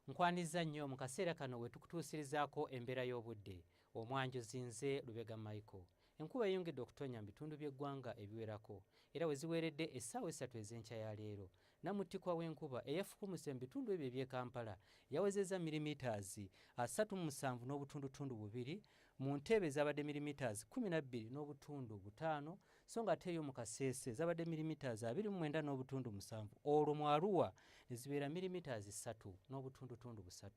Nkwaniza nnyo mu kaseera kano we tukutuusirizaako embeera y'obudde. Omwanjuzi nze Lubega Micheal. Enkuba eyongedde okutonnya mu bitundu by'eggwanga ebiwerako era we ziweeredde essaawa 3 ez'enkya ya leero. Namuttikwa w'enkuba eyafukumuse mu bitundu ebyo eby'e Kampala yawezezza milimitaazi 37.2, mu Ntebe zabadde milimitaazi 12.5, so nga ate eyo mu Kasese zabadde milimitaazi 29.7, olwo mu Arua ne zibeera milimitaazi 3.3.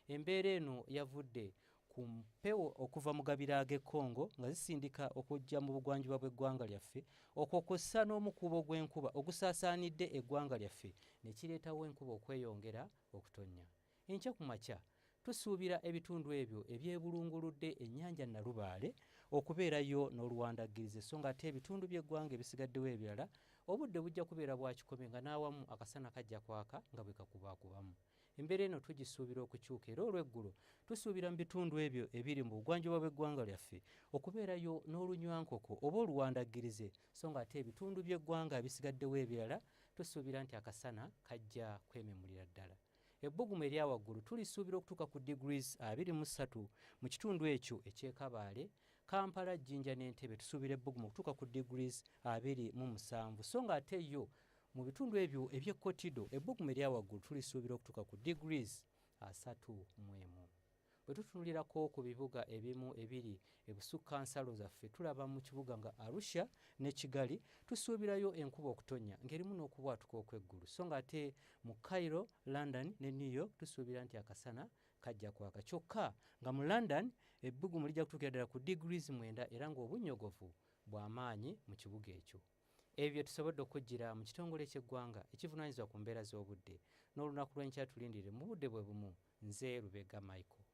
Embeera eno yavudde ku mpewo okuva mu gabira ag'e Congo nga zisindika okujja mu bugwanjuba bw'eggwanga lyaffe, okwo kw'ossa n'omukubo gw'enkuba ogusaasaanidde eggwanga lyaffe ne kireetawo enkuba okweyongera okutonnya. Enkya ku makya tusuubira ebitundu ebyo ebyebulunguludde ennyanja Nalubaale okubeerayo n'oluwandaggirize, so nga ate ebitundu by'eggwanga ebisigaddewo ebirala obudde bujja kubeera bwa kikome nga n'awamu akasana kajja kwaka nga bwe kakubaakubamu. Embeera eno tugisuubira okukyuka era olw'eggulo tusuubira mu bitundu ebyo ebiri mu bugwanjuba bw'eggwanga lyaffe okubeerayo n'olunywankoko oba oluwandaggirize, so nga ate ebitundu by'eggwanga ebisigaddewo ebirala tusuubira nti akasana kajja kwememulira ddala. Ebbugumu erya waggulu tulisuubira okutuuka ku degrees 23 mu kitundu ekyo eky'Ekabaale, Kampala, Jinja n'Entebbe tusuubira ebbugumu okutuuka ku degrees 27, so nga ate yo mu bitundu ebyo eby'e Kotido ebbugumu erya waggulu tulisuubira okutuuka ku degrees 31. Bwe tutunulirako ku bibuga ebimu ebiri ebusukka nsalo zaffe tulaba mu kibuga nga Arusha ne Kigali tusuubirayo enkuba okutonnya ng'erimu n'okubwatuka okw'eggulu, so nga ate mu Cairo, London ne New York tusuubira nti akasana kajja kwaka, kyokka nga mu London ebbugumu lijja kutuukira ddala ku degrees 9 era ng'obunnyogovu bw'amaanyi mu kibuga ekyo. Ebyo tusobodde okujjira mu kitongole ky'eggwanga ekivunaanyizibwa ku mbeera z'obudde n'olunaku lw'enkya tulindire mu budde bwe bumu. Nze Lubega Micheal.